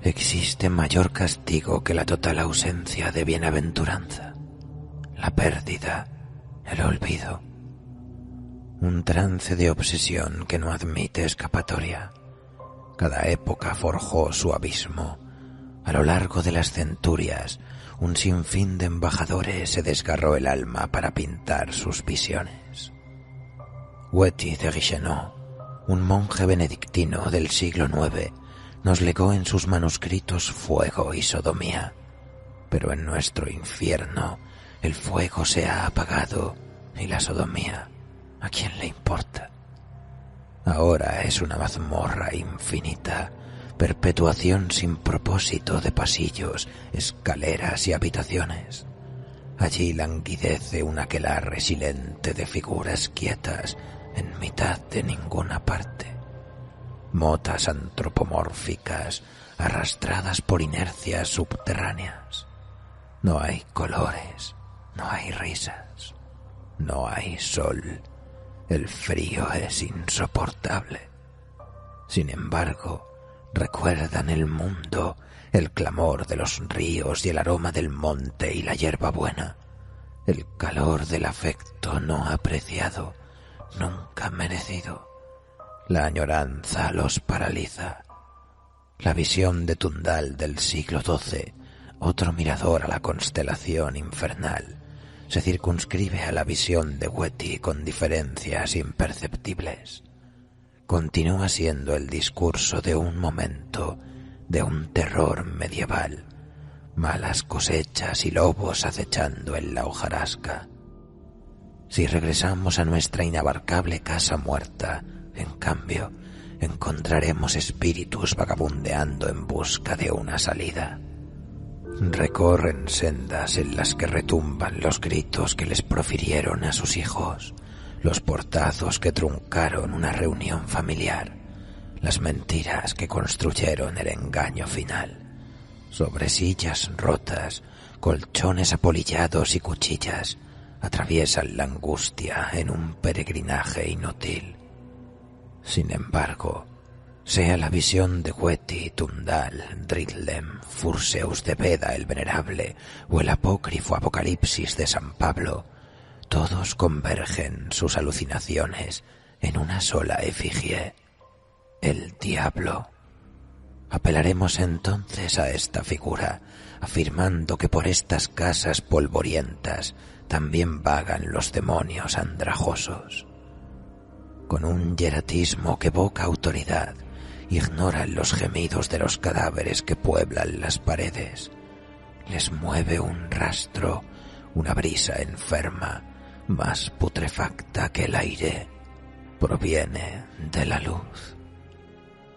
existe mayor castigo que la total ausencia de bienaventuranza, la pérdida, el olvido. Un trance de obsesión que no admite escapatoria. Cada época forjó su abismo. A lo largo de las centurias, un sinfín de embajadores se desgarró el alma para pintar sus visiones. Wetty de Guicheneau, un monje benedictino del siglo IX, nos legó en sus manuscritos fuego y sodomía. Pero en nuestro infierno el fuego se ha apagado y la sodomía, ¿a quién le importa? Ahora es una mazmorra infinita, perpetuación sin propósito de pasillos, escaleras y habitaciones. Allí languidece un aquelarre silente de figuras quietas en mitad de ninguna parte. Motas antropomórficas arrastradas por inercias subterráneas. No hay colores, no hay risas, no hay sol. El frío es insoportable. Sin embargo, recuerdan el mundo, el clamor de los ríos y el aroma del monte y la hierbabuena, el calor del afecto no apreciado, nunca merecido. La añoranza los paraliza. La visión de Tundal del siglo XII, otro mirador a la constelación infernal, se circunscribe a la visión de Wetty con diferencias imperceptibles. Continúa siendo el discurso de un momento, de un terror medieval, malas cosechas y lobos acechando en la hojarasca. Si regresamos a nuestra inabarcable casa muerta, en cambio, encontraremos espíritus vagabundeando en busca de una salida. Recorren sendas en las que retumban los gritos que les profirieron a sus hijos, los portazos que truncaron una reunión familiar, las mentiras que construyeron el engaño final. Sobre sillas rotas, colchones apolillados y cuchillas, atraviesan la angustia en un peregrinaje inútil. Sin embargo, sea la visión de Wetty, Tundal, Dridlem, Furseus de Beda el Venerable o el apócrifo Apocalipsis de San Pablo, todos convergen sus alucinaciones en una sola efigie: el diablo. Apelaremos entonces a esta figura, afirmando que por estas casas polvorientas también vagan los demonios andrajosos. Con un hieratismo que evoca autoridad, ignoran los gemidos de los cadáveres que pueblan las paredes. Les mueve un rastro, una brisa enferma, más putrefacta que el aire. Proviene de la luz.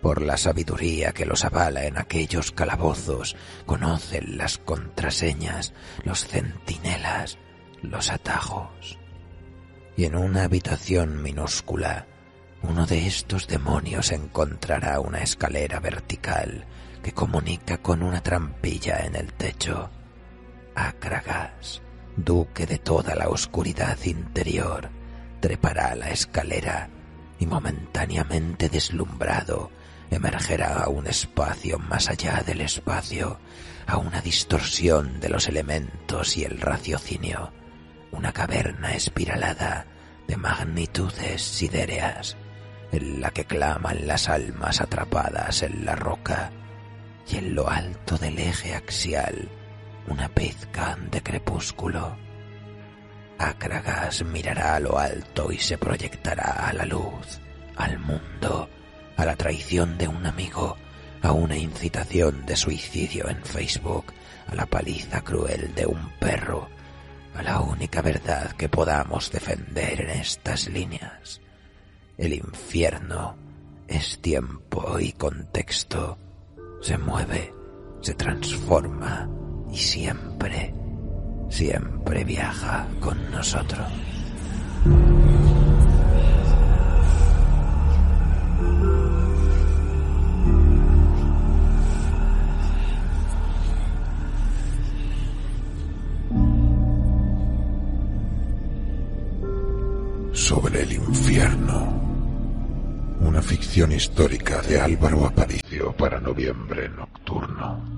Por la sabiduría que los avala en aquellos calabozos, conocen las contraseñas, los centinelas, los atajos. Y en una habitación minúscula, uno de estos demonios encontrará una escalera vertical que comunica con una trampilla en el techo. Akragas, duque de toda la oscuridad interior, trepará la escalera y momentáneamente deslumbrado emergerá a un espacio más allá del espacio, a una distorsión de los elementos y el raciocinio, una caverna espiralada de magnitudes sidéreas, en la que claman las almas atrapadas en la roca, y en lo alto del eje axial una pizca de crepúsculo. Akragas mirará a lo alto y se proyectará a la luz, al mundo, a la traición de un amigo, a una incitación de suicidio en Facebook, a la paliza cruel de un perro, a la única verdad que podamos defender en estas líneas. El infierno es tiempo y contexto. Se mueve, se transforma y siempre, siempre viaja con nosotros. Sobre el infierno, una una ficción histórica de Álvaro Aparicio para Noviembre Nocturno.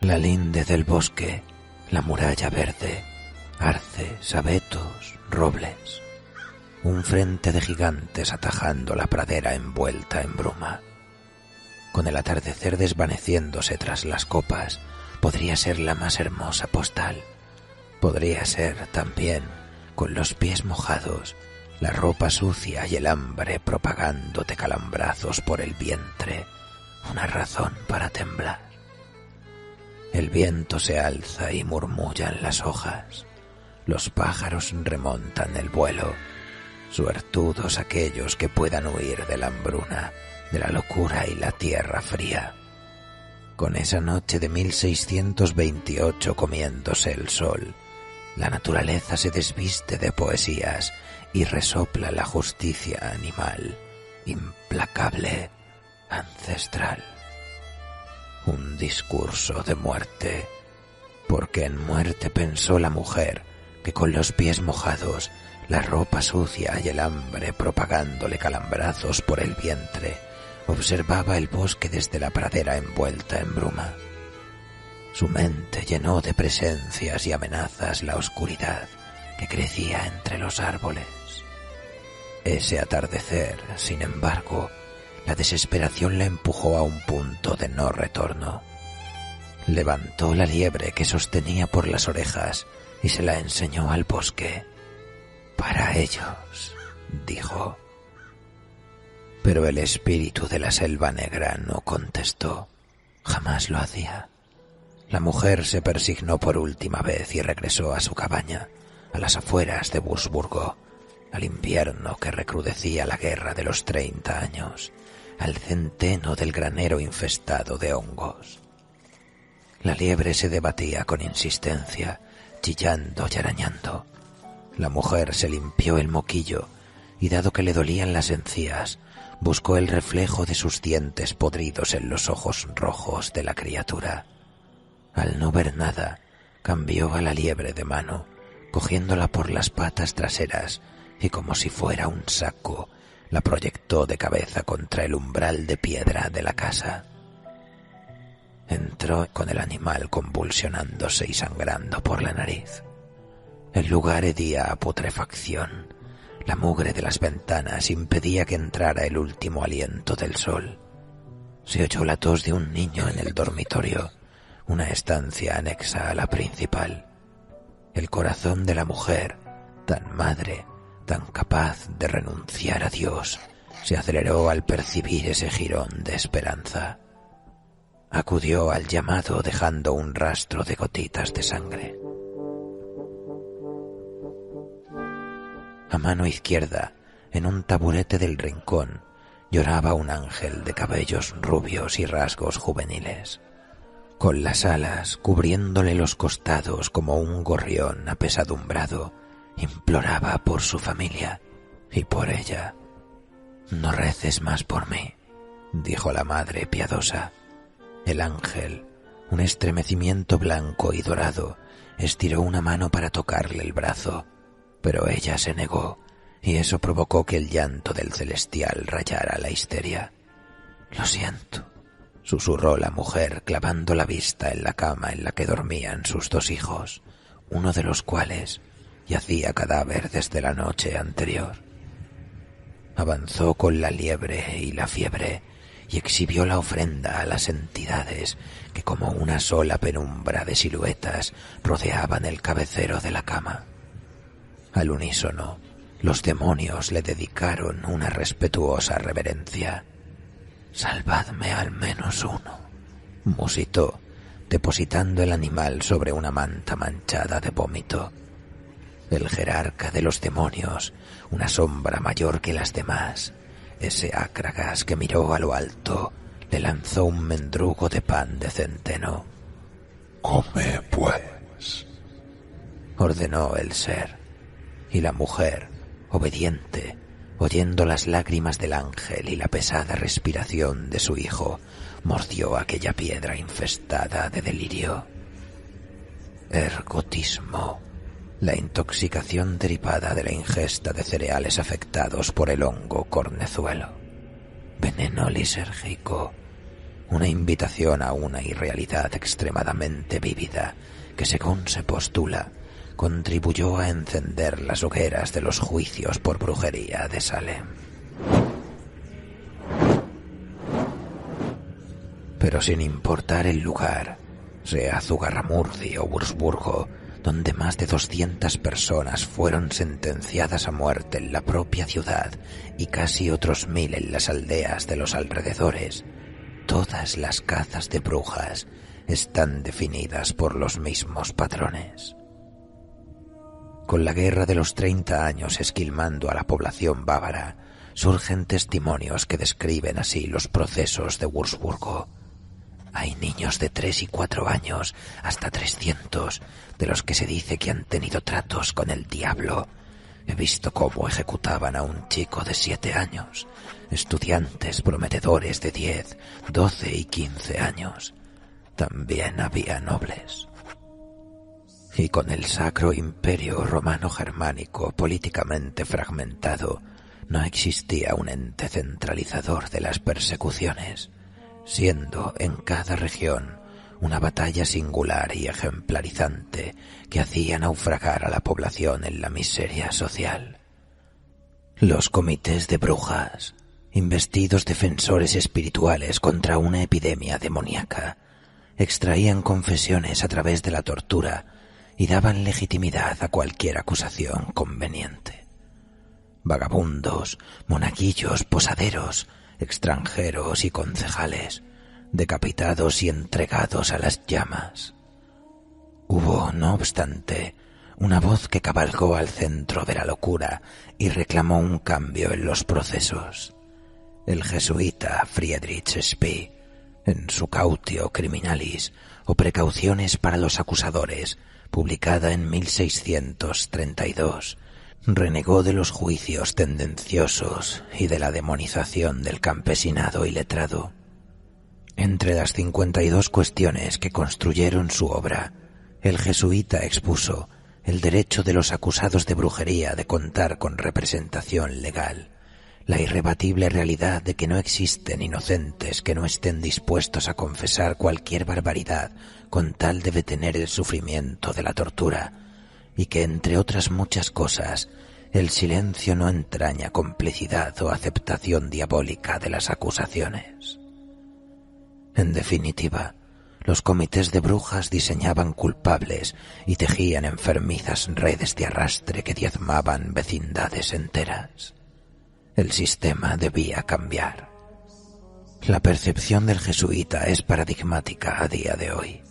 La linde del bosque, la muralla verde, arces, abetos, robles. Un frente de gigantes atajando la pradera envuelta en bruma. Con el atardecer desvaneciéndose tras las copas, podría ser la más hermosa postal. Podría ser también, con los pies mojados, la ropa sucia y el hambre propagándote calambrazos por el vientre, una razón para temblar. El viento se alza y murmullan las hojas. Los pájaros remontan el vuelo. Suertudos aquellos que puedan huir de la hambruna, de la locura y la tierra fría. Con esa noche de 1628 comiéndose el sol, la naturaleza se desviste de poesías y resopla la justicia animal, implacable, ancestral. Un discurso de muerte, porque en muerte pensó la mujer que con los pies mojados, la ropa sucia y el hambre propagándole calambrazos por el vientre, observaba el bosque desde la pradera envuelta en bruma. Su mente llenó de presencias y amenazas la oscuridad que crecía entre los árboles. Ese atardecer, sin embargo, la desesperación le empujó a un punto de no retorno. Levantó la liebre que sostenía por las orejas y se la enseñó al bosque. «Para ellos», dijo. Pero el espíritu de la selva negra no contestó. Jamás lo hacía. La mujer se persignó por última vez y regresó a su cabaña, a las afueras de Wurzburgo, al invierno que recrudecía la guerra de los 30 años, al centeno del granero infestado de hongos. La liebre se debatía con insistencia, chillando y arañando. La mujer se limpió el moquillo y, dado que le dolían las encías, buscó el reflejo de sus dientes podridos en los ojos rojos de la criatura. Al no ver nada, cambió a la liebre de mano, cogiéndola por las patas traseras y, como si fuera un saco, la proyectó de cabeza contra el umbral de piedra de la casa. Entró con el animal convulsionándose y sangrando por la nariz. El lugar hedía a putrefacción. La mugre de las ventanas impedía que entrara el último aliento del sol. Se oyó la tos de un niño en el dormitorio, una estancia anexa a la principal. El corazón de la mujer, tan madre, tan capaz de renunciar a Dios, se aceleró al percibir ese jirón de esperanza. Acudió al llamado dejando un rastro de gotitas de sangre. A mano izquierda, en un taburete del rincón, lloraba un ángel de cabellos rubios y rasgos juveniles. Con las alas cubriéndole los costados como un gorrión apesadumbrado, imploraba por su familia y por ella. «No reces más por mí», dijo la madre piadosa. El ángel, un estremecimiento blanco y dorado, estiró una mano para tocarle el brazo, pero ella se negó, y eso provocó que el llanto del celestial rayara la histeria. «Lo siento», susurró la mujer clavando la vista en la cama en la que dormían sus 2 hijos, uno de los cuales yacía cadáver desde la noche anterior. Avanzó con la liebre y la fiebre y exhibió la ofrenda a las entidades que como una sola penumbra de siluetas rodeaban el cabecero de la cama. Al unísono, los demonios le dedicaron una respetuosa reverencia. «Salvadme al menos uno», musitó, depositando el animal sobre una manta manchada de vómito. El jerarca de los demonios, una sombra mayor que las demás, ese ácragas que miró a lo alto, le lanzó un mendrugo de pan de centeno. «Come, pues», ordenó el ser, y la mujer, obediente, oyendo las lágrimas del ángel y la pesada respiración de su hijo, mordió aquella piedra infestada de delirio. Ergotismo, la intoxicación derivada de la ingesta de cereales afectados por el hongo cornezuelo. Veneno lisérgico, una invitación a una irrealidad extremadamente vívida que, según se postula, contribuyó a encender las hogueras de los juicios por brujería de Salem. Pero sin importar el lugar, sea Zugarramurdi o Wurzburgo, donde más de 200 personas fueron sentenciadas a muerte en la propia ciudad y casi otros 1000 en las aldeas de los alrededores, todas las cazas de brujas están definidas por los mismos patrones. Con la guerra de los 30 años esquilmando a la población bávara, surgen testimonios que describen así los procesos de Wurzburgo. Hay niños de 3 y 4 años, hasta 300, de los que se dice que han tenido tratos con el diablo. He visto cómo ejecutaban a un chico de 7 años, estudiantes prometedores de 10, 12 y 15 años. También había nobles. Y con el Sacro Imperio Romano-Germánico políticamente fragmentado, no existía un ente centralizador de las persecuciones, siendo en cada región una batalla singular y ejemplarizante que hacía naufragar a la población en la miseria social. Los comités de brujas, investidos defensores espirituales contra una epidemia demoníaca, extraían confesiones a través de la tortura y daban legitimidad a cualquier acusación conveniente. Vagabundos, monaguillos, posaderos, extranjeros y concejales, decapitados y entregados a las llamas. Hubo, no obstante, una voz que cabalgó al centro de la locura y reclamó un cambio en los procesos. El jesuita Friedrich Spee, en su Cautio Criminalis o Precauciones para los acusadores, publicada en 1632, renegó de los juicios tendenciosos y de la demonización del campesinado iletrado. Entre las 52 cuestiones que construyeron su obra, el jesuita expuso el derecho de los acusados de brujería de contar con representación legal, la irrebatible realidad de que no existen inocentes que no estén dispuestos a confesar cualquier barbaridad con tal de detener el sufrimiento de la tortura, y que, entre otras muchas cosas, el silencio no entraña complicidad o aceptación diabólica de las acusaciones. En definitiva, los comités de brujas diseñaban culpables y tejían enfermizas redes de arrastre que diezmaban vecindades enteras. El sistema debía cambiar. La percepción del jesuita es paradigmática a día de hoy.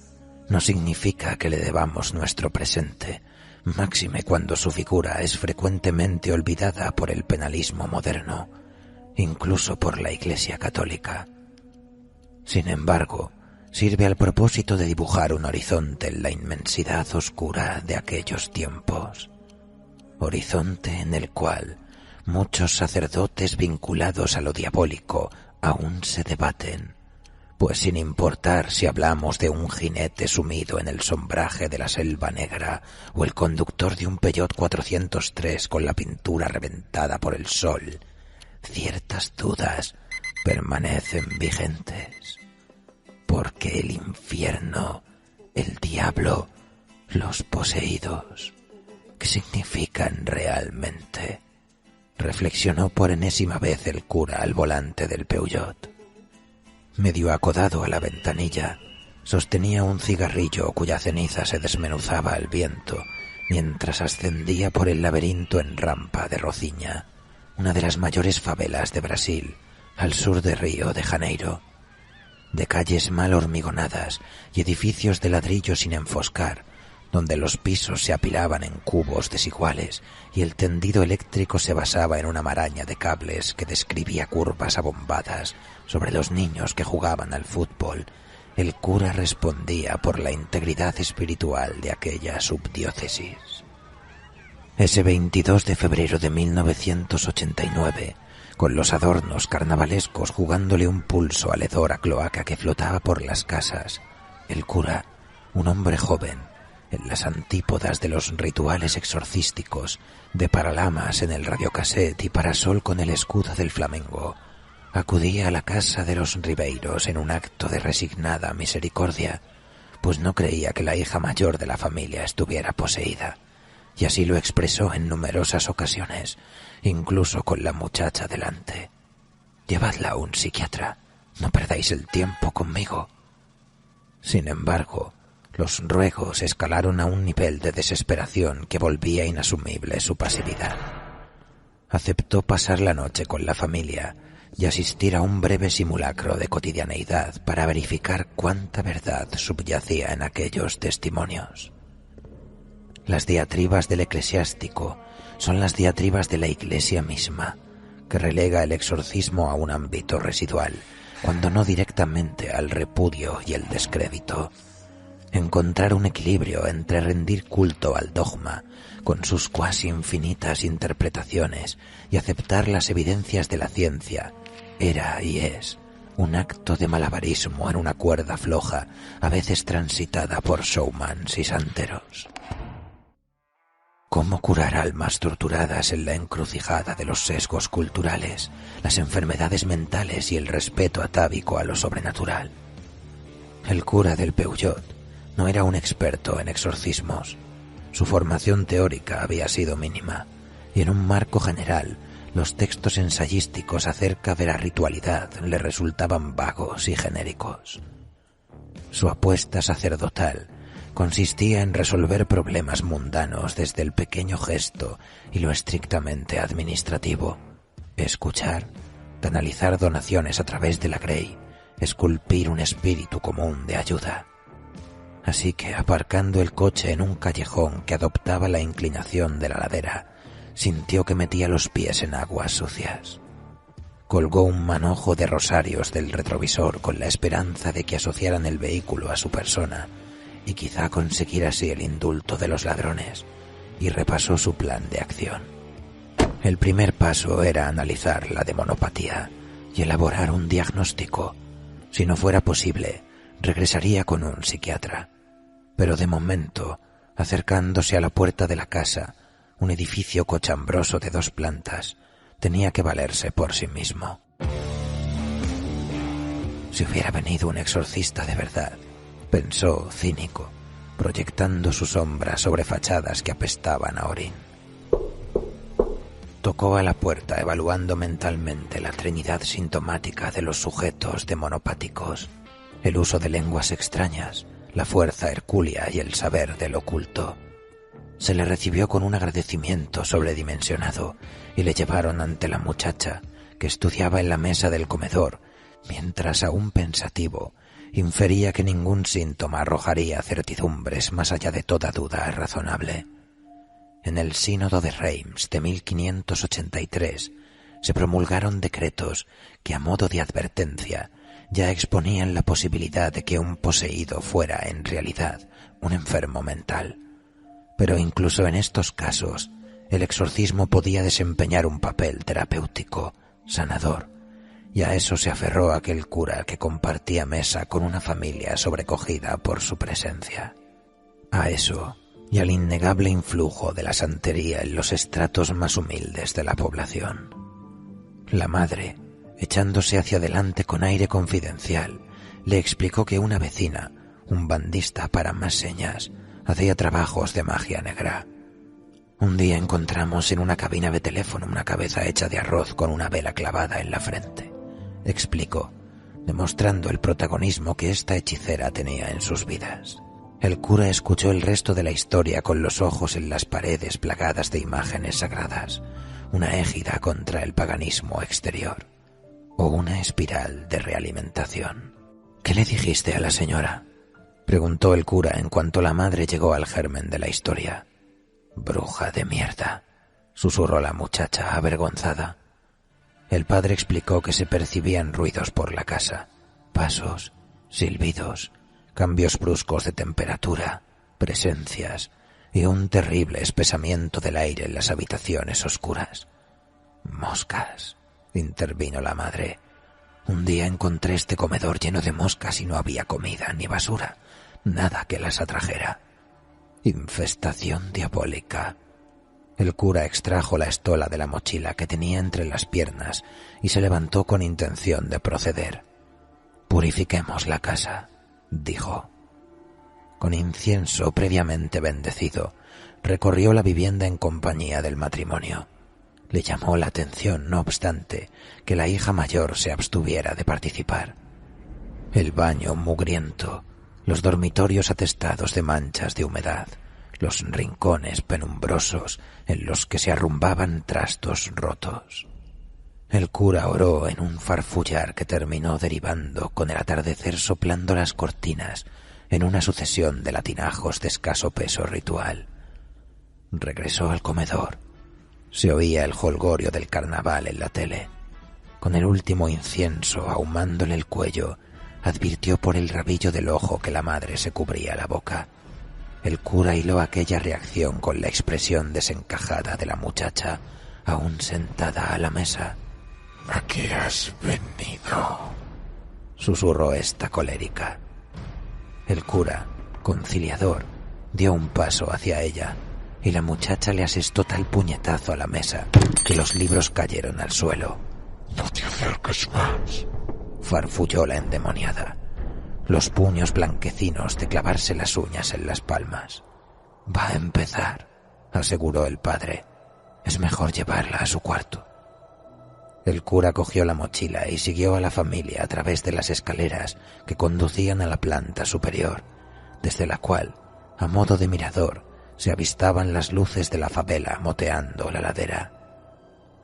No significa que le debamos nuestro presente, máxime cuando su figura es frecuentemente olvidada por el penalismo moderno, incluso por la Iglesia católica. Sin embargo, sirve al propósito de dibujar un horizonte en la inmensidad oscura de aquellos tiempos, horizonte en el cual muchos sacerdotes vinculados a lo diabólico aún se debaten, pues sin importar si hablamos de un jinete sumido en el sombraje de la selva negra o el conductor de un Peugeot 403 con la pintura reventada por el sol, ciertas dudas permanecen vigentes, porque el infierno, el diablo, los poseídos, ¿qué significan realmente?, reflexionó por enésima vez el cura al volante del Peugeot. Medio acodado a la ventanilla, sostenía un cigarrillo cuya ceniza se desmenuzaba al viento mientras ascendía por el laberinto en rampa de Rocinha, una de las mayores favelas de Brasil, al sur de Río de Janeiro. De calles mal hormigonadas y edificios de ladrillo sin enfoscar, donde los pisos se apilaban en cubos desiguales y el tendido eléctrico se basaba en una maraña de cables que describía curvas abombadas sobre los niños que jugaban al fútbol, el cura respondía por la integridad espiritual de aquella subdiócesis. Ese 22 de febrero de 1989, con los adornos carnavalescos jugándole un pulso al hedor a cloaca que flotaba por las casas, el cura, un hombre joven, en las antípodas de los rituales exorcísticos, de paralamas en el radiocassette y parasol con el escudo del Flamengo, acudía a la casa de los Ribeiros en un acto de resignada misericordia, pues no creía que la hija mayor de la familia estuviera poseída, y así lo expresó en numerosas ocasiones, incluso con la muchacha delante. «Llevadla a un psiquiatra, no perdáis el tiempo conmigo». Sin embargo, los ruegos escalaron a un nivel de desesperación que volvía inasumible su pasividad. Aceptó pasar la noche con la familia y asistir a un breve simulacro de cotidianeidad para verificar cuánta verdad subyacía en aquellos testimonios. Las diatribas del eclesiástico son las diatribas de la Iglesia misma, que relega el exorcismo a un ámbito residual, cuando no directamente al repudio y el descrédito. Encontrar un equilibrio entre rendir culto al dogma, con sus cuasi infinitas interpretaciones, y aceptar las evidencias de la ciencia, era y es un acto de malabarismo en una cuerda floja, a veces transitada por showmans y santeros. ¿Cómo curar almas torturadas en la encrucijada de los sesgos culturales, las enfermedades mentales y el respeto atávico a lo sobrenatural? El cura del Peugeot no era un experto en exorcismos. Su formación teórica había sido mínima, y en un marco general, los textos ensayísticos acerca de la ritualidad le resultaban vagos y genéricos. Su apuesta sacerdotal consistía en resolver problemas mundanos desde el pequeño gesto y lo estrictamente administrativo: escuchar, canalizar donaciones a través de la Grey, esculpir un espíritu común de ayuda. Así que, aparcando el coche en un callejón que adoptaba la inclinación de la ladera, sintió que metía los pies en aguas sucias. Colgó un manojo de rosarios del retrovisor con la esperanza de que asociaran el vehículo a su persona y quizá conseguir así el indulto de los ladrones, y repasó su plan de acción. El primer paso era analizar la demonopatía y elaborar un diagnóstico. Si no fuera posible, regresaría con un psiquiatra. Pero de momento, acercándose a la puerta de la casa, un edificio cochambroso de 2 plantas, tenía que valerse por sí mismo. Si hubiera venido un exorcista de verdad, pensó cínico, proyectando su sombra sobre fachadas que apestaban a orín. Tocó a la puerta, evaluando mentalmente la trinidad sintomática de los sujetos demonopáticos: el uso de lenguas extrañas, la fuerza hercúlea y el saber del oculto. Se le recibió con un agradecimiento sobredimensionado y le llevaron ante la muchacha, que estudiaba en la mesa del comedor, mientras, aún pensativo, infería que ningún síntoma arrojaría certidumbres más allá de toda duda razonable. En el Sínodo de Reims de 1583 se promulgaron decretos que, a modo de advertencia, ya exponían la posibilidad de que un poseído fuera en realidad un enfermo mental. Pero incluso en estos casos, el exorcismo podía desempeñar un papel terapéutico, sanador, y a eso se aferró aquel cura que compartía mesa con una familia sobrecogida por su presencia. A eso, y al innegable influjo de la santería en los estratos más humildes de la población. La madre, echándose hacia adelante con aire confidencial, le explicó que una vecina, un bandista para más señas, hacía trabajos de magia negra. Un día encontramos en una cabina de teléfono una cabeza hecha de arroz con una vela clavada en la frente, explicó, demostrando el protagonismo que esta hechicera tenía en sus vidas. El cura escuchó el resto de la historia con los ojos en las paredes plagadas de imágenes sagradas, una égida contra el paganismo exterior, o una espiral de realimentación. «¿Qué le dijiste a la señora?», preguntó el cura en cuanto la madre llegó al germen de la historia. «Bruja de mierda», susurró la muchacha avergonzada. El padre explicó que se percibían ruidos por la casa, pasos, silbidos, cambios bruscos de temperatura, presencias y un terrible espesamiento del aire en las habitaciones oscuras. «Moscas», intervino la madre. «Un día encontré este comedor lleno de moscas y no había comida ni basura, nada que las atrajera. Infestación diabólica». El cura extrajo la estola de la mochila que tenía entre las piernas y se levantó con intención de proceder. «Purifiquemos la casa», dijo. Con incienso previamente bendecido, recorrió la vivienda en compañía del matrimonio. Le llamó la atención, no obstante, que la hija mayor se abstuviera de participar. El baño mugriento, los dormitorios atestados de manchas de humedad, los rincones penumbrosos en los que se arrumbaban trastos rotos. El cura oró en un farfullar que terminó derivando con el atardecer soplando las cortinas en una sucesión de latinajos de escaso peso ritual. Regresó al comedor. Se oía el jolgorio del carnaval en la tele. Con el último incienso ahumándole el cuello, advirtió por el rabillo del ojo que la madre se cubría la boca. El cura hiló aquella reacción con la expresión desencajada de la muchacha, aún sentada a la mesa. ¿A qué has venido?, susurró esta colérica. El cura, conciliador, dio un paso hacia ella y la muchacha le asestó tal puñetazo a la mesa que los libros cayeron al suelo. «No te acerques más», farfulló la endemoniada, los puños blanquecinos de clavarse las uñas en las palmas. «Va a empezar», aseguró el padre. «Es mejor llevarla a su cuarto». El cura cogió la mochila y siguió a la familia a través de las escaleras que conducían a la planta superior, desde la cual, a modo de mirador, se avistaban las luces de la favela moteando la ladera.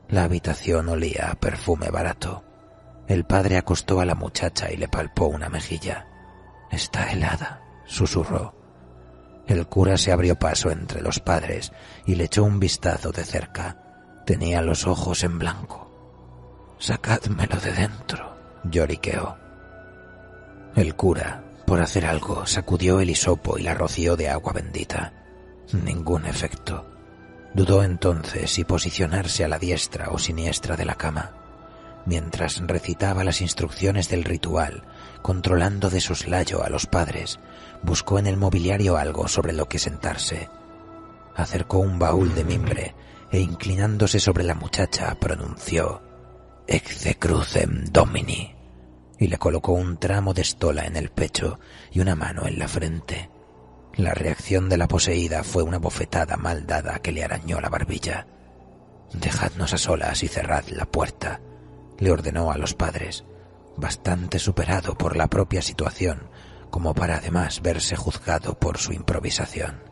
La habitación olía a perfume barato. El padre acostó a la muchacha y le palpó una mejilla. «Está helada», susurró. El cura se abrió paso entre los padres y le echó un vistazo de cerca. Tenía los ojos en blanco. «Sacádmelo de dentro», lloriqueó. El cura, por hacer algo, sacudió el hisopo y la roció de agua bendita. Ningún efecto. Dudó entonces si posicionarse a la diestra o siniestra de la cama. Mientras recitaba las instrucciones del ritual, controlando de soslayo a los padres, buscó en el mobiliario algo sobre lo que sentarse. Acercó un baúl de mimbre e, inclinándose sobre la muchacha, pronunció «Ecce crucem Domini» y le colocó un tramo de estola en el pecho y una mano en la frente. La reacción de la poseída fue una bofetada mal dada que le arañó la barbilla. «Dejadnos a solas y cerrad la puerta», le ordenó a los padres, bastante superado por la propia situación como para además verse juzgado por su improvisación.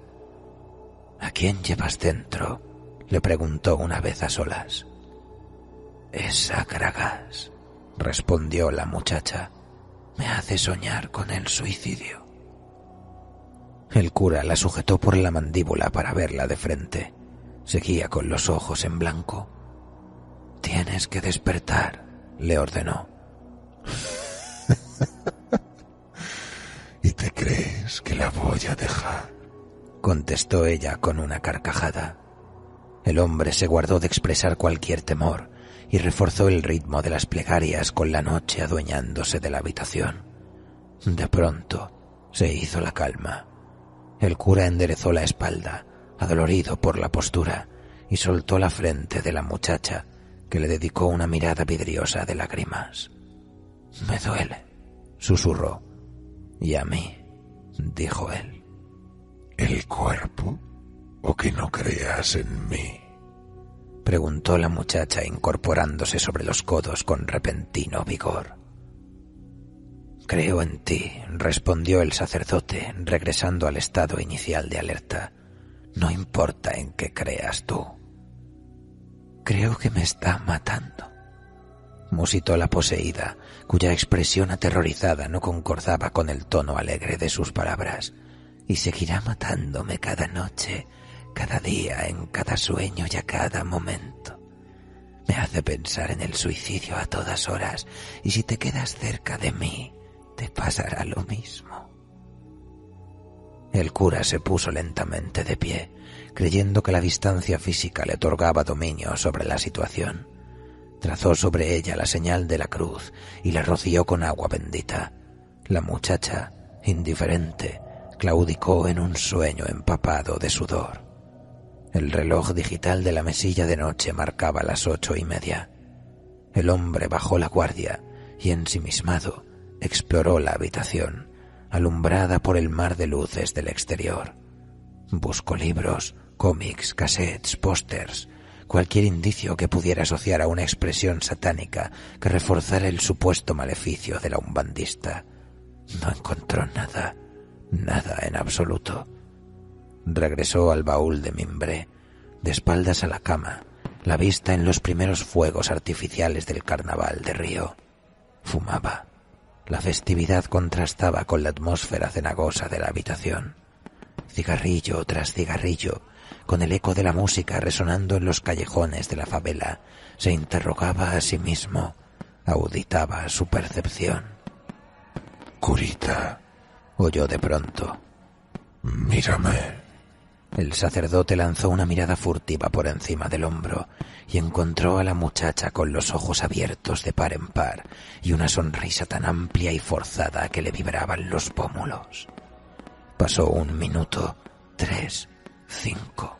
«¿A quién llevas dentro?», le preguntó una vez a solas. «Es a Gragas», respondió la muchacha. «Me hace soñar con el suicidio». El cura la sujetó por la mandíbula para verla de frente. Seguía con los ojos en blanco. «Tienes que despertar», le ordenó. «¿Y te crees que la voy a dejar?», contestó ella con una carcajada. El hombre se guardó de expresar cualquier temor y reforzó el ritmo de las plegarias con la noche adueñándose de la habitación. De pronto se hizo la calma. El cura enderezó la espalda, adolorido por la postura, y soltó la frente de la muchacha, que le dedicó una mirada vidriosa de lágrimas. «Me duele», susurró. «Y a mí», dijo él. «¿El cuerpo o que no creas en mí?», preguntó la muchacha incorporándose sobre los codos con repentino vigor. Creo en ti, respondió el sacerdote, regresando al estado inicial de alerta. No importa en qué creas tú. Creo que me está matando, musitó la poseída, cuya expresión aterrorizada no concordaba con el tono alegre de sus palabras. Y seguirá matándome cada noche, cada día, en cada sueño y a cada momento. Me hace pensar en el suicidio a todas horas, y si te quedas cerca de mí, te pasará lo mismo. El cura se puso lentamente de pie, creyendo que la distancia física le otorgaba dominio sobre la situación. Trazó sobre ella la señal de la cruz y la roció con agua bendita. La muchacha, indiferente, claudicó en un sueño empapado de sudor. El reloj digital de la mesilla de noche marcaba las 8:30. El hombre bajó la guardia y, ensimismado, exploró la habitación, alumbrada por el mar de luces del exterior. Buscó libros, cómics, cassettes, pósters, cualquier indicio que pudiera asociar a una expresión satánica que reforzara el supuesto maleficio de la umbandista. No encontró nada, nada en absoluto. Regresó al baúl de mimbre, de espaldas a la cama, la vista en los primeros fuegos artificiales del carnaval de Río. Fumaba. La festividad contrastaba con la atmósfera cenagosa de la habitación. Cigarrillo tras cigarrillo, con el eco de la música resonando en los callejones de la favela, se interrogaba a sí mismo, auditaba su percepción. Curita, oyó de pronto. mírame. El sacerdote lanzó una mirada furtiva por encima del hombro y encontró a la muchacha con los ojos abiertos de par en par y una sonrisa tan amplia y forzada que le vibraban los pómulos. Pasó 1 minuto, 3, 5,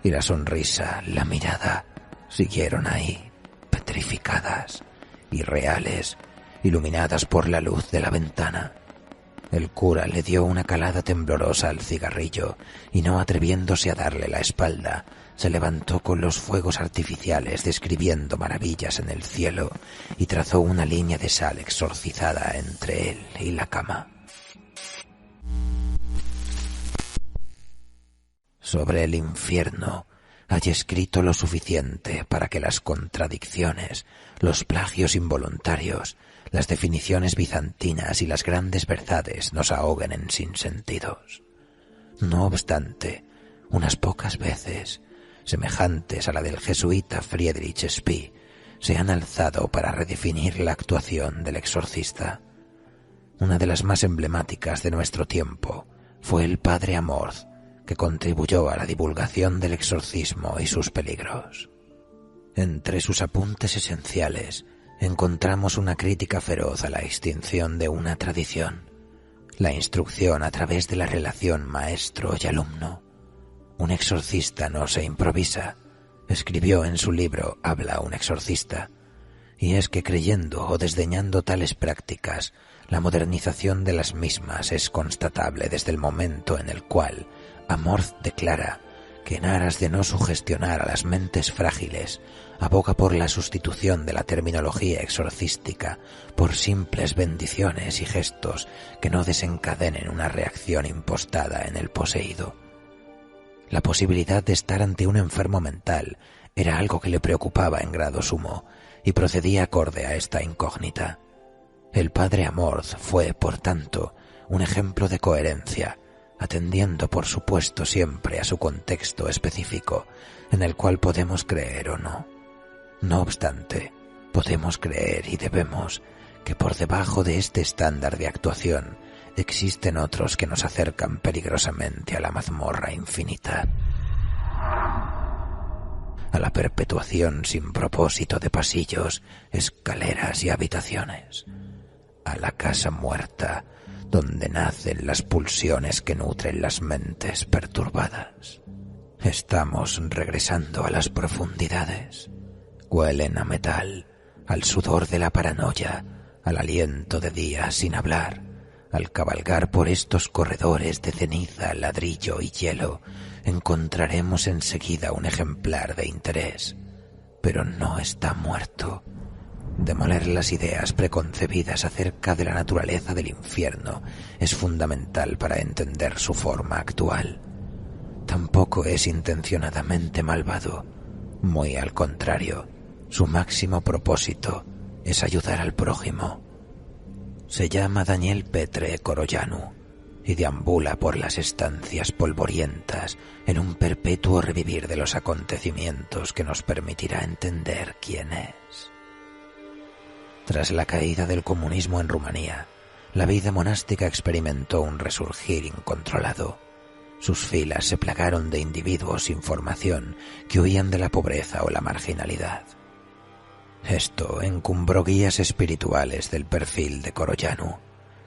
y la sonrisa, la mirada, siguieron ahí, petrificadas, irreales, iluminadas por la luz de la ventana. El cura le dio una calada temblorosa al cigarrillo y, no atreviéndose a darle la espalda, se levantó con los fuegos artificiales describiendo maravillas en el cielo y trazó una línea de sal exorcizada entre él y la cama. Sobre el infierno hay escrito lo suficiente para que las contradicciones, los plagios involuntarios, las definiciones bizantinas y las grandes verdades nos ahoguen en sinsentidos. No obstante, unas pocas veces, semejantes a la del jesuita Friedrich Spee, se han alzado para redefinir la actuación del exorcista. Una de las más emblemáticas de nuestro tiempo fue el padre Amorth, que contribuyó a la divulgación del exorcismo y sus peligros. Entre sus apuntes esenciales encontramos una crítica feroz a la extinción de una tradición, la instrucción a través de la relación maestro y alumno. Un exorcista no se improvisa, escribió en su libro Habla un exorcista, y es que creyendo o desdeñando tales prácticas, la modernización de las mismas es constatable desde el momento en el cual Amorth declara que, en aras de no sugestionar a las mentes frágiles, aboga por la sustitución de la terminología exorcística por simples bendiciones y gestos que no desencadenen una reacción impostada en el poseído. La posibilidad de estar ante un enfermo mental era algo que le preocupaba en grado sumo y procedía acorde a esta incógnita. El padre Amorth fue, por tanto, un ejemplo de coherencia, atendiendo por supuesto siempre a su contexto específico, en el cual podemos creer o no. No obstante, podemos creer y debemos que por debajo de este estándar de actuación existen otros que nos acercan peligrosamente a la mazmorra infinita, a la perpetuación sin propósito de pasillos, escaleras y habitaciones, a la casa muerta donde nacen las pulsiones que nutren las mentes perturbadas. Estamos regresando a las profundidades. Huelen a metal, al sudor de la paranoia, al aliento de días sin hablar. Al cabalgar por estos corredores de ceniza, ladrillo y hielo, encontraremos enseguida un ejemplar de interés. Pero no está muerto. Demoler las ideas preconcebidas acerca de la naturaleza del infierno es fundamental para entender su forma actual. Tampoco es intencionadamente malvado. Muy al contrario, su máximo propósito es ayudar al prójimo. Se llama Daniel Petre Coroyanu y deambula por las estancias polvorientas en un perpetuo revivir de los acontecimientos que nos permitirá entender quién es. Tras la caída del comunismo en Rumanía, la vida monástica experimentó un resurgir incontrolado. Sus filas se plagaron de individuos sin formación que huían de la pobreza o la marginalidad. Esto encumbró guías espirituales del perfil de Coroyanu,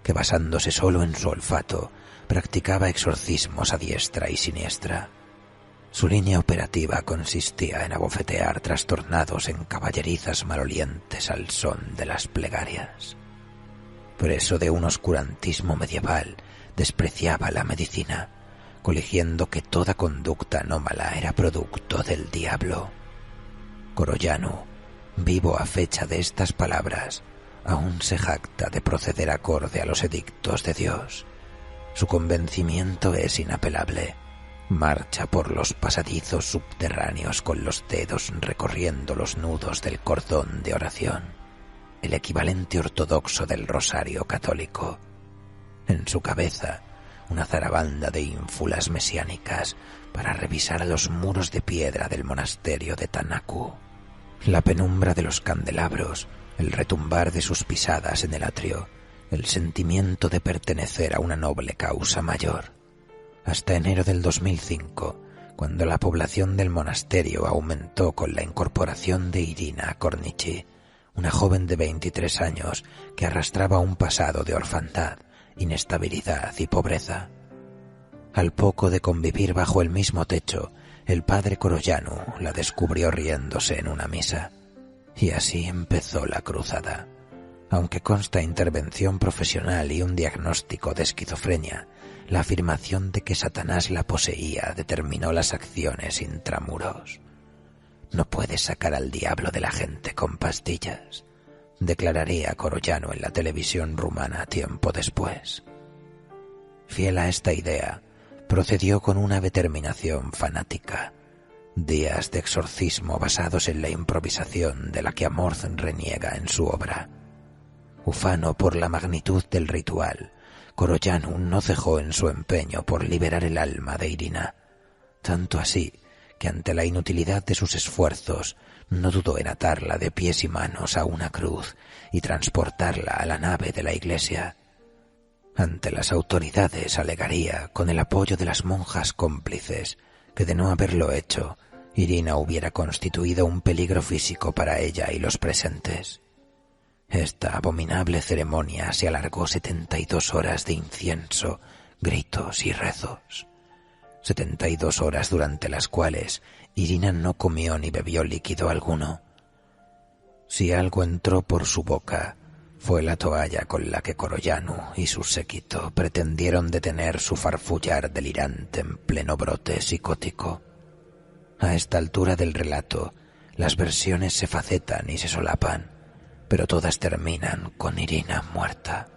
que basándose solo en su olfato, practicaba exorcismos a diestra y siniestra. Su línea operativa consistía en abofetear trastornados en caballerizas malolientes al son de las plegarias. Preso de un oscurantismo medieval, despreciaba la medicina, coligiendo que toda conducta anómala era producto del diablo. Coroyanu, vivo a fecha de estas palabras, aún se jacta de proceder acorde a los edictos de Dios. Su convencimiento es inapelable. Marcha por los pasadizos subterráneos con los dedos recorriendo los nudos del cordón de oración, el equivalente ortodoxo del rosario católico. En su cabeza, una zarabanda de ínfulas mesiánicas para revisar los muros de piedra del monasterio de Tanaku. La penumbra de los candelabros, el retumbar de sus pisadas en el atrio, el sentimiento de pertenecer a una noble causa mayor. Hasta enero del 2005, cuando la población del monasterio aumentó con la incorporación de Irina Kornichi, una joven de 23 años que arrastraba un pasado de orfandad, inestabilidad y pobreza. Al poco de convivir bajo el mismo techo, el padre Coroyanu la descubrió riéndose en una misa. Y así empezó la cruzada. Aunque consta intervención profesional y un diagnóstico de esquizofrenia, la afirmación de que Satanás la poseía determinó las acciones intramuros. No puedes sacar al diablo de la gente con pastillas, declararía Coroyanu en la televisión rumana tiempo después. Fiel a esta idea, procedió con una determinación fanática. Días de exorcismo basados en la improvisación de la que Amorth reniega en su obra. Ufano por la magnitud del ritual, Coroyanu no cejó en su empeño por liberar el alma de Irina, tanto así que ante la inutilidad de sus esfuerzos no dudó en atarla de pies y manos a una cruz y transportarla a la nave de la iglesia. Ante las autoridades alegaría, con el apoyo de las monjas cómplices, que de no haberlo hecho, Irina hubiera constituido un peligro físico para ella y los presentes. Esta abominable ceremonia se alargó 72 horas de incienso, gritos y rezos. 72 horas durante las cuales Irina no comió ni bebió líquido alguno. Si algo entró por su boca, fue la toalla con la que Coroyanu y su séquito pretendieron detener su farfullar delirante en pleno brote psicótico. A esta altura del relato, las versiones se facetan y se solapan, pero todas terminan con Irina muerta.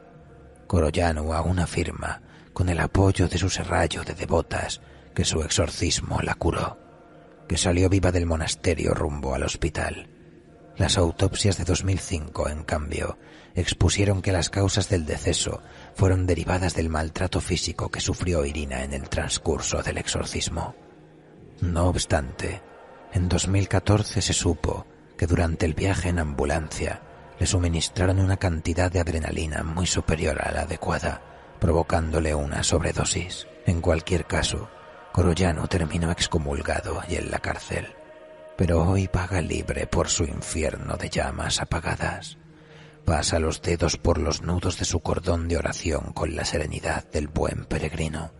Coroyanu aún afirma, con el apoyo de su serrallo de devotas, que su exorcismo la curó, que salió viva del monasterio rumbo al hospital. Las autopsias de 2005, en cambio, expusieron que las causas del deceso fueron derivadas del maltrato físico que sufrió Irina en el transcurso del exorcismo. No obstante, en 2014 se supo que durante el viaje en ambulancia le suministraron una cantidad de adrenalina muy superior a la adecuada, provocándole una sobredosis. En cualquier caso, Coroyanu terminó excomulgado y en la cárcel, pero hoy vaga libre por su infierno de llamas apagadas. Pasa los dedos por los nudos de su cordón de oración con la serenidad del buen peregrino.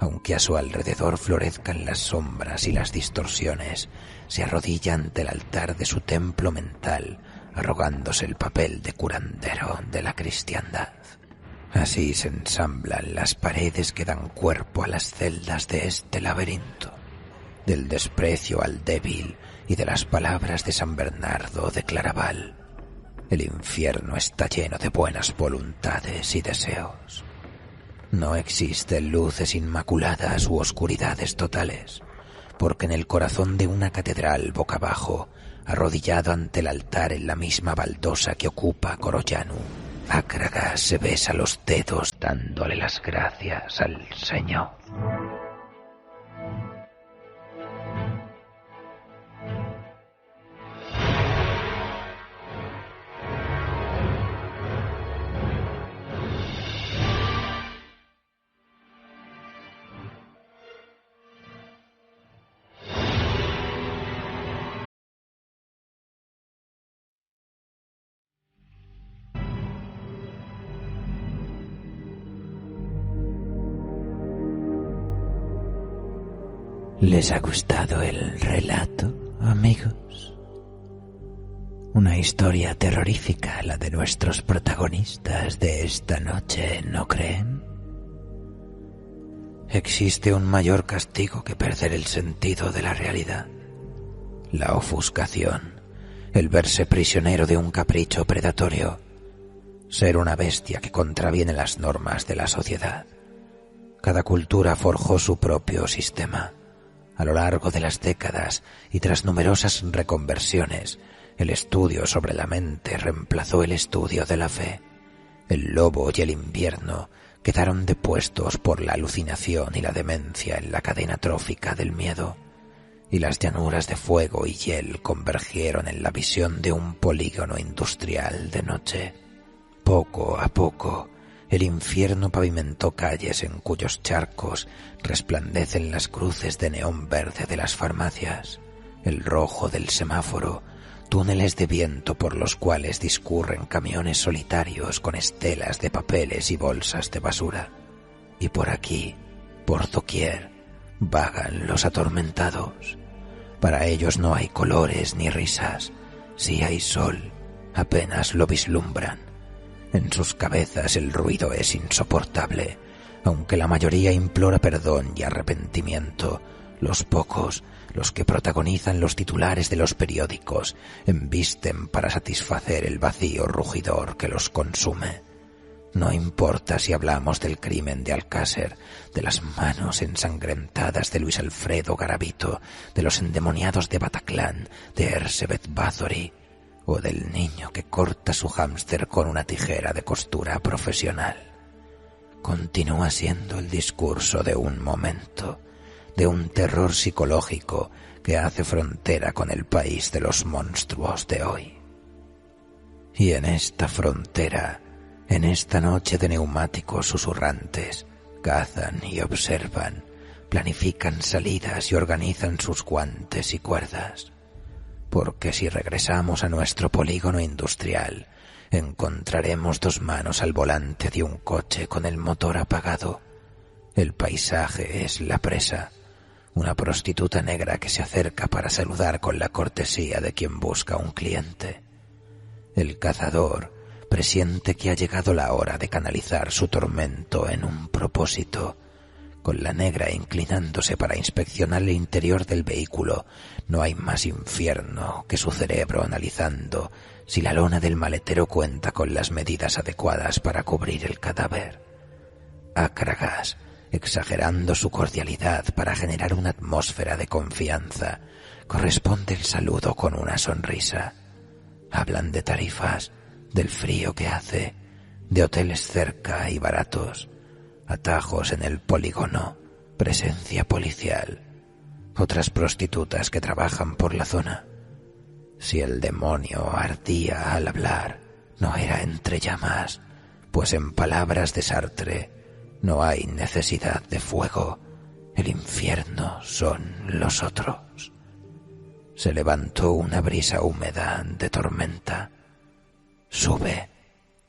Aunque a su alrededor florezcan las sombras y las distorsiones, se arrodilla ante el altar de su templo mental, arrogándose el papel de curandero de la cristiandad. Así se ensamblan las paredes que dan cuerpo a las celdas de este laberinto. del desprecio al débil y de las palabras de San Bernardo de Claraval. El infierno está lleno de buenas voluntades y deseos. No existen luces inmaculadas u oscuridades totales, porque en el corazón de una catedral boca abajo, arrodillado ante el altar en la misma baldosa que ocupa Corollanu, Akragas se besa los dedos dándole las gracias al Señor. ¿Les ha gustado el relato, amigos? Una historia terrorífica, la de nuestros protagonistas de esta noche, ¿no creen? Existe un mayor castigo que perder el sentido de la realidad, la ofuscación, el verse prisionero de un capricho predatorio, ser una bestia que contraviene las normas de la sociedad. Cada cultura forjó su propio sistema. A lo largo de las décadas y tras numerosas reconversiones, el estudio sobre la mente reemplazó el estudio de la fe. El lobo y el invierno quedaron depuestos por la alucinación y la demencia en la cadena trófica del miedo, y las llanuras de fuego y hiel convergieron en la visión de un polígono industrial de noche. Poco a poco, el infierno pavimentó calles en cuyos charcos resplandecen las cruces de neón verde de las farmacias, el rojo del semáforo, túneles de viento por los cuales discurren camiones solitarios con estelas de papeles y bolsas de basura. Y por aquí, por doquier, vagan los atormentados. Para ellos no hay colores ni risas. Si hay sol, apenas lo vislumbran. En sus cabezas el ruido es insoportable. Aunque la mayoría implora perdón y arrepentimiento, los pocos, los que protagonizan los titulares de los periódicos, embisten para satisfacer el vacío rugidor que los consume. No importa si hablamos del crimen de Alcácer, de las manos ensangrentadas de Luis Alfredo Garavito, de los endemoniados de Bataclan, de Ersebet Bathory, o del niño que corta su hámster con una tijera de costura profesional. Continúa siendo el discurso de un momento, de un terror psicológico que hace frontera con el país de los monstruos de hoy. Y en esta frontera, en esta noche de neumáticos susurrantes, cazan y observan, planifican salidas y organizan sus guantes y cuerdas. Porque si regresamos a nuestro polígono industrial, encontraremos dos manos al volante de un coche con el motor apagado. El paisaje es la presa, una prostituta negra que se acerca para saludar con la cortesía de quien busca un cliente. El cazador presiente que ha llegado la hora de canalizar su tormento en un propósito. Con la negra inclinándose para inspeccionar el interior del vehículo, no hay más infierno que su cerebro analizando si la lona del maletero cuenta con las medidas adecuadas para cubrir el cadáver. Akragas, exagerando su cordialidad para generar una atmósfera de confianza, corresponde el saludo con una sonrisa. Hablan de tarifas, del frío que hace, de hoteles cerca y baratos, atajos en el polígono, presencia policial, otras prostitutas que trabajan por la zona. Si el demonio ardía al hablar, no era entre llamas, pues en palabras de Sartre, no hay necesidad de fuego, el infierno son los otros. Se levantó una brisa húmeda de tormenta. «Sube»,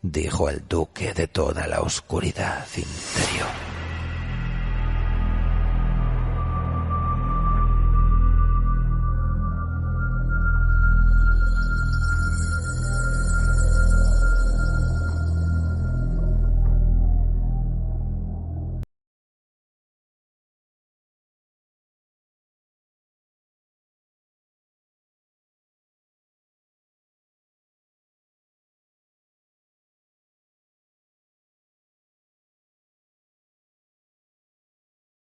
dijo el duque de toda la oscuridad interior.